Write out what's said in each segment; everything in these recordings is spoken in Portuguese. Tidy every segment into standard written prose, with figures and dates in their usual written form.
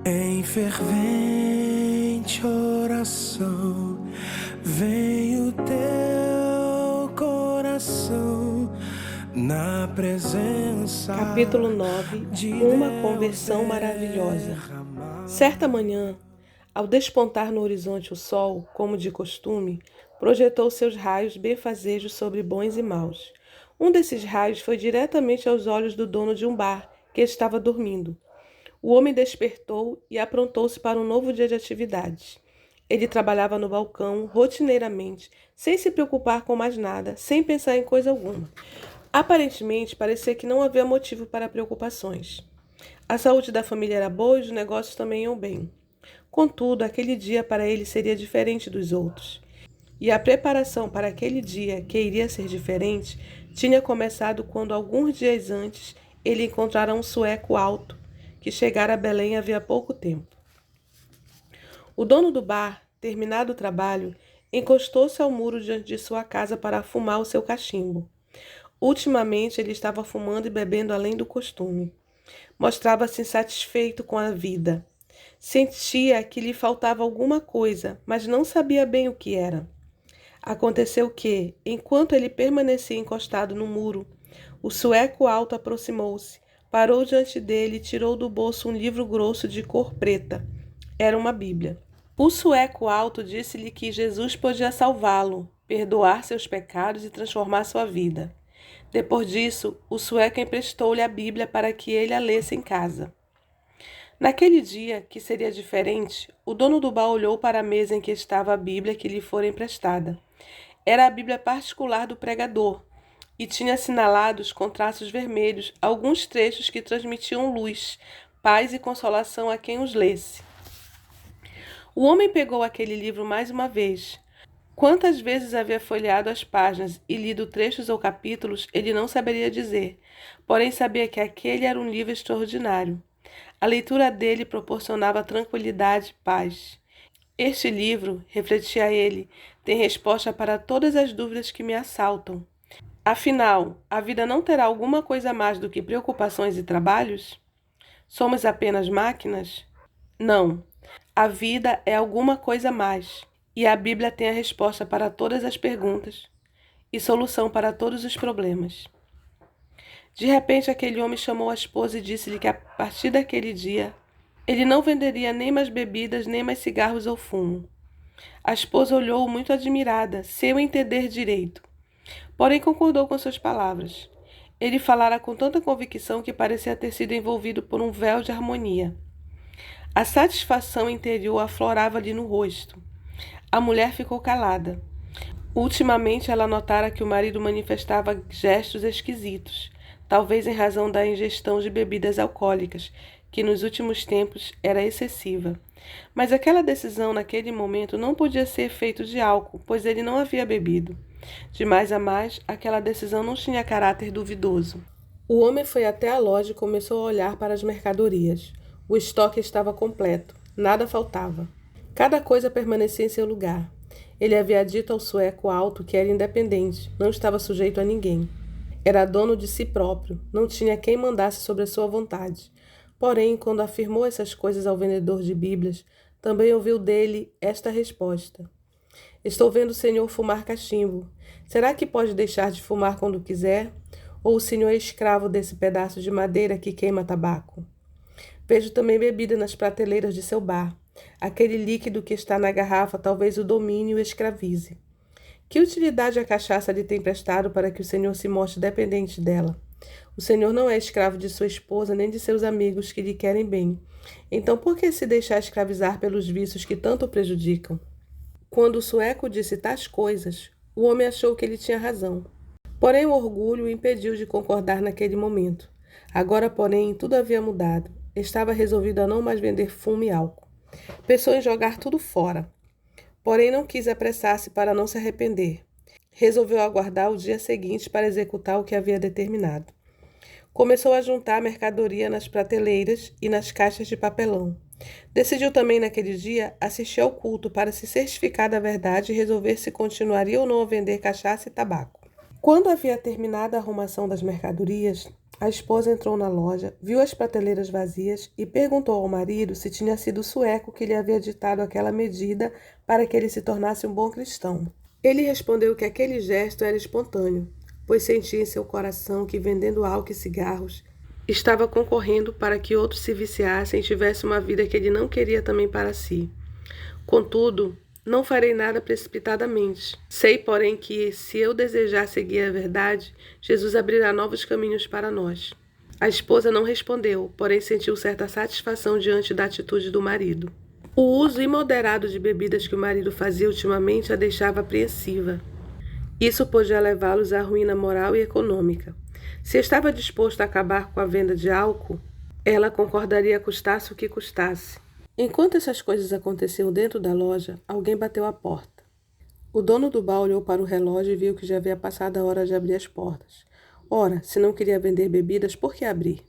Em fervente oração, vem o teu coração na presença Capítulo 9. de Uma Deus conversão maravilhosa. derramar. Certa manhã, ao despontar no horizonte o sol, como de costume, projetou seus raios benfazejos sobre bons e maus. Um desses raios foi diretamente aos olhos do dono de um bar, que estava dormindo. O homem despertou e aprontou-se para um novo dia de atividades. Ele trabalhava no balcão, rotineiramente, sem se preocupar com mais nada, sem pensar em coisa alguma. Aparentemente, parecia que não havia motivo para preocupações. A saúde da família era boa e os negócios também iam bem. Contudo, aquele dia para ele seria diferente dos outros. E a preparação para aquele dia, que iria ser diferente, tinha começado quando, alguns dias antes, ele encontrara um sueco alto, que chegara a Belém havia pouco tempo. O dono do bar, terminado o trabalho, encostou-se ao muro diante de sua casa para fumar o seu cachimbo. Ultimamente ele estava fumando e bebendo além do costume. Mostrava-se insatisfeito com a vida. Sentia que lhe faltava alguma coisa, mas não sabia bem o que era. Aconteceu que, enquanto ele permanecia encostado no muro, o sueco alto aproximou-se, parou diante dele e tirou do bolso um livro grosso de cor preta. Era uma Bíblia. O sueco alto disse-lhe que Jesus podia salvá-lo, perdoar seus pecados e transformar sua vida. Depois disso, o sueco emprestou-lhe a Bíblia para que ele a lesse em casa. Naquele dia, que seria diferente, o dono do bar olhou para a mesa em que estava a Bíblia que lhe fora emprestada. Era a Bíblia particular do pregador, e tinha assinalados com traços vermelhos alguns trechos que transmitiam luz, paz e consolação a quem os lesse. O homem pegou aquele livro mais uma vez. Quantas vezes havia folheado as páginas e lido trechos ou capítulos, ele não saberia dizer, porém sabia que aquele era um livro extraordinário. A leitura dele proporcionava tranquilidade e paz. Este livro, refletia ele, tem resposta para todas as dúvidas que me assaltam. Afinal, a vida não terá alguma coisa mais do que preocupações e trabalhos? Somos apenas máquinas? Não. A vida é alguma coisa mais. E a Bíblia tem a resposta para todas as perguntas e solução para todos os problemas. De repente, aquele homem chamou a esposa e disse-lhe que a partir daquele dia ele não venderia nem mais bebidas, nem mais cigarros ou fumo. A esposa olhou-o muito admirada, sem o entender direito, porém concordou com suas palavras. Ele falara com tanta convicção que parecia ter sido envolvido por um véu de harmonia. A satisfação interior aflorava-lhe no rosto. A mulher ficou calada. Ultimamente ela notara que o marido manifestava gestos esquisitos, talvez em razão da ingestão de bebidas alcoólicas, que nos últimos tempos era excessiva. Mas aquela decisão naquele momento não podia ser efeito de álcool, pois ele não havia bebido. De mais a mais, aquela decisão não tinha caráter duvidoso. O homem foi até a loja e começou a olhar para as mercadorias. O estoque estava completo, nada faltava. Cada coisa permanecia em seu lugar. Ele havia dito ao sueco alto que era independente, não estava sujeito a ninguém. Era dono de si próprio, não tinha quem mandasse sobre a sua vontade. Porém, quando afirmou essas coisas ao vendedor de Bíblias, também ouviu dele esta resposta: Estou vendo o senhor fumar cachimbo. Será que pode deixar de fumar quando quiser? Ou o senhor é escravo desse pedaço de madeira que queima tabaco? Vejo também bebida nas prateleiras de seu bar. Aquele líquido que está na garrafa talvez o domine e o escravize. Que utilidade a cachaça lhe tem prestado para que o senhor se mostre dependente dela? O senhor não é escravo de sua esposa nem de seus amigos que lhe querem bem. Então por que se deixar escravizar pelos vícios que tanto o prejudicam? Quando o sueco disse tais coisas, o homem achou que ele tinha razão. Porém o orgulho o impediu de concordar naquele momento. Agora, porém, tudo havia mudado. Estava resolvido a não mais vender fumo e álcool. Pensou em jogar tudo fora. Porém não quis apressar-se para não se arrepender. Resolveu aguardar o dia seguinte para executar o que havia determinado. Começou a juntar a mercadoria nas prateleiras e nas caixas de papelão. Decidiu também naquele dia assistir ao culto para se certificar da verdade e resolver se continuaria ou não a vender cachaça e tabaco. Quando havia terminado a arrumação das mercadorias, a esposa entrou na loja, viu as prateleiras vazias e perguntou ao marido se tinha sido o sueco que lhe havia ditado aquela medida para que ele se tornasse um bom cristão. Ele respondeu que aquele gesto era espontâneo, pois sentia em seu coração que, vendendo álcool e cigarros, estava concorrendo para que outros se viciassem e tivessem uma vida que ele não queria também para si. Contudo, não farei nada precipitadamente. Sei, porém, que, se eu desejar seguir a verdade, Jesus abrirá novos caminhos para nós. A esposa não respondeu, porém sentiu certa satisfação diante da atitude do marido. O uso imoderado de bebidas que o marido fazia ultimamente a deixava apreensiva. Isso podia levá-los à ruína moral e econômica. Se estava disposto a acabar com a venda de álcool, ela concordaria custasse o que custasse. Enquanto essas coisas aconteciam dentro da loja, alguém bateu à porta. O dono do bar olhou para o relógio e viu que já havia passado a hora de abrir as portas. Ora, se não queria vender bebidas, por que abrir?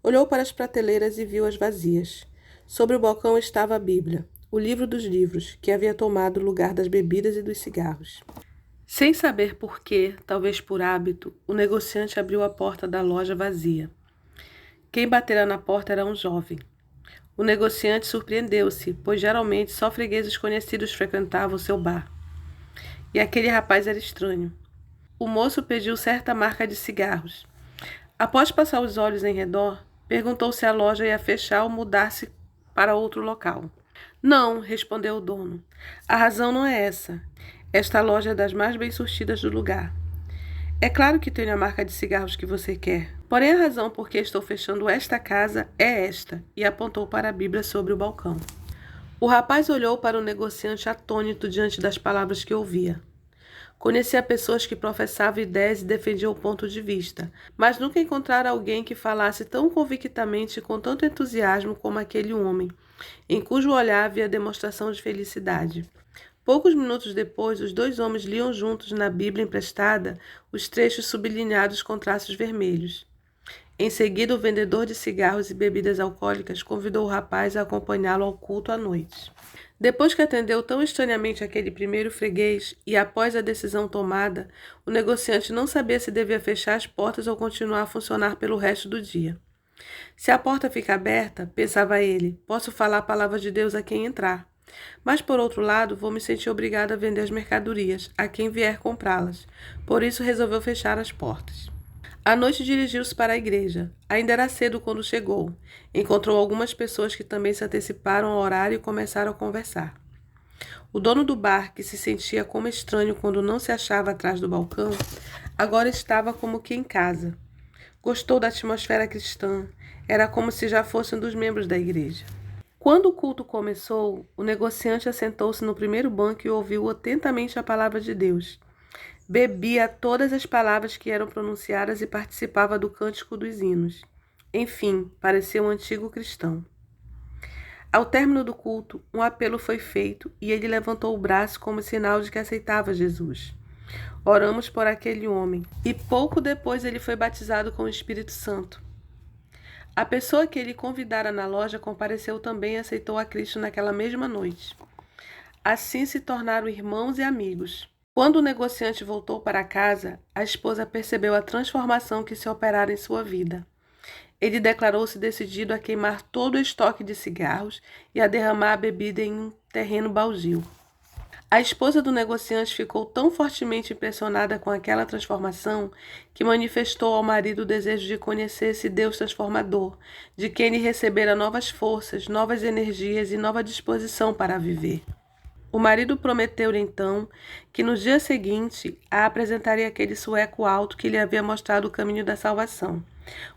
Olhou para as prateleiras e viu-as vazias. Sobre o balcão estava a Bíblia, o livro dos livros, que havia tomado o lugar das bebidas e dos cigarros. Sem saber por quê, talvez por hábito, o negociante abriu a porta da loja vazia. Quem batera na porta era um jovem. O negociante surpreendeu-se, pois geralmente só fregueses conhecidos frequentavam o seu bar. E aquele rapaz era estranho. O moço pediu certa marca de cigarros. Após passar os olhos em redor, perguntou se a loja ia fechar ou mudar-se para outro local. Não, respondeu o dono. A razão não é essa. Esta loja é das mais bem-sucedidas do lugar. É claro que tenho a marca de cigarros que você quer. Porém, a razão por que estou fechando esta casa é esta, e apontou para a Bíblia sobre o balcão. O rapaz olhou para o negociante atônito diante das palavras que ouvia. Conhecia pessoas que professavam ideias e defendiam o ponto de vista, mas nunca encontrara alguém que falasse tão convictamente e com tanto entusiasmo como aquele homem, em cujo olhar havia demonstração de felicidade. Poucos minutos depois, os dois homens liam juntos na Bíblia emprestada os trechos sublinhados com traços vermelhos. Em seguida, o vendedor de cigarros e bebidas alcoólicas convidou o rapaz a acompanhá-lo ao culto à noite. Depois que atendeu tão estranhamente aquele primeiro freguês e após a decisão tomada, o negociante não sabia se devia fechar as portas ou continuar a funcionar pelo resto do dia. Se a porta fica aberta, pensava ele, posso falar a palavra de Deus a quem entrar. Mas, por outro lado, vou me sentir obrigado a vender as mercadorias a quem vier comprá-las. Por isso, resolveu fechar as portas. À noite, dirigiu-se para a igreja. Ainda era cedo quando chegou. Encontrou algumas pessoas que também se anteciparam ao horário e começaram a conversar. O dono do bar, que se sentia como estranho quando não se achava atrás do balcão, agora estava como que em casa. Gostou da atmosfera cristã. Era como se já fosse um dos membros da igreja. Quando o culto começou, o negociante assentou-se no primeiro banco e ouviu atentamente a palavra de Deus. Bebia todas as palavras que eram pronunciadas e participava do cântico dos hinos. Enfim, parecia um antigo cristão. Ao término do culto, um apelo foi feito e ele levantou o braço como sinal de que aceitava Jesus. Oramos por aquele homem e pouco depois ele foi batizado com o Espírito Santo. A pessoa que ele convidara na loja compareceu também e aceitou a Cristo naquela mesma noite. Assim se tornaram irmãos e amigos. Quando o negociante voltou para casa, a esposa percebeu a transformação que se operara em sua vida. Ele declarou-se decidido a queimar todo o estoque de cigarros e a derramar a bebida em um terreno baldio. A esposa do negociante ficou tão fortemente impressionada com aquela transformação que manifestou ao marido o desejo de conhecer esse Deus transformador, de quem ele recebera novas forças, novas energias e nova disposição para viver. O marido prometeu-lhe então que no dia seguinte a apresentaria aquele sueco alto que lhe havia mostrado o caminho da salvação,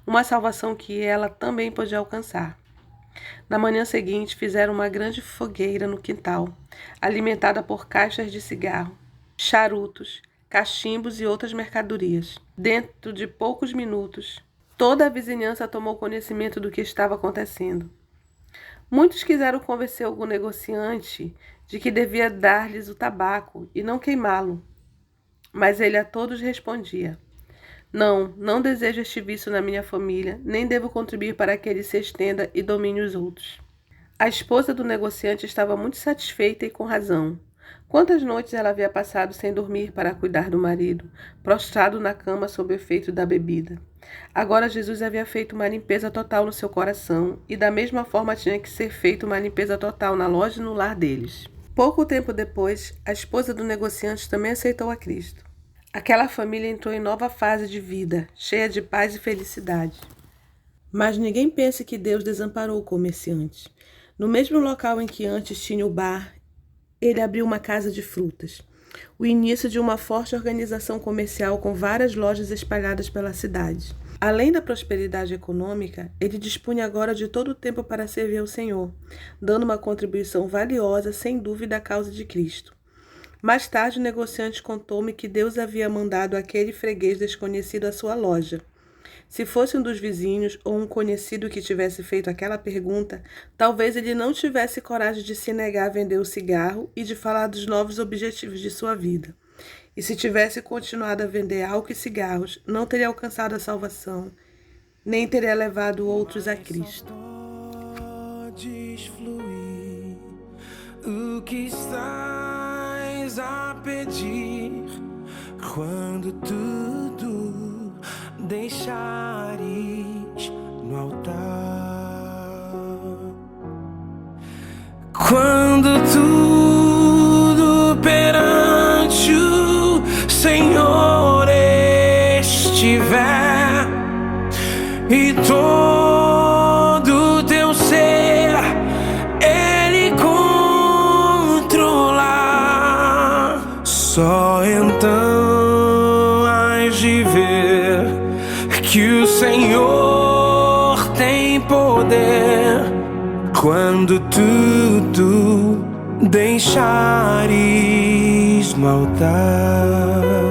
uma salvação que ela também podia alcançar. Na manhã seguinte, fizeram uma grande fogueira no quintal, alimentada por caixas de cigarro, charutos, cachimbos e outras mercadorias. Dentro de poucos minutos, toda a vizinhança tomou conhecimento do que estava acontecendo. Muitos quiseram convencer algum negociante de que devia dar-lhes o tabaco e não queimá-lo. Mas ele a todos respondia: Não desejo este vício na minha família, nem devo contribuir para que ele se estenda e domine os outros. A esposa do negociante estava muito satisfeita e com razão. Quantas noites ela havia passado sem dormir para cuidar do marido, prostrado na cama sob o efeito da bebida. Agora Jesus havia feito uma limpeza total no seu coração e da mesma forma tinha que ser feita uma limpeza total na loja e no lar deles. Pouco tempo depois, a esposa do negociante também aceitou a Cristo. Aquela família entrou em nova fase de vida, cheia de paz e felicidade. Mas ninguém pense que Deus desamparou o comerciante. No mesmo local em que antes tinha o bar, ele abriu uma casa de frutas, o início de uma forte organização comercial com várias lojas espalhadas pela cidade. Além da prosperidade econômica, ele dispunha agora de todo o tempo para servir ao Senhor, dando uma contribuição valiosa, sem dúvida, à causa de Cristo. Mais tarde, o negociante contou-me que Deus havia mandado aquele freguês desconhecido à sua loja. Se fosse um dos vizinhos ou um conhecido que tivesse feito aquela pergunta, talvez ele não tivesse coragem de se negar a vender o cigarro e de falar dos novos objetivos de sua vida. E se tivesse continuado a vender álcool e cigarros, não teria alcançado a salvação, nem teria levado outros a Cristo. Podes fluir o que estás a pedir quando tudo deixares no altar. Quando tudo perante o Senhor estiver e todo teu ser Ele controlar, só então hás de ver que o Senhor tem poder quando tudo deixares no altar.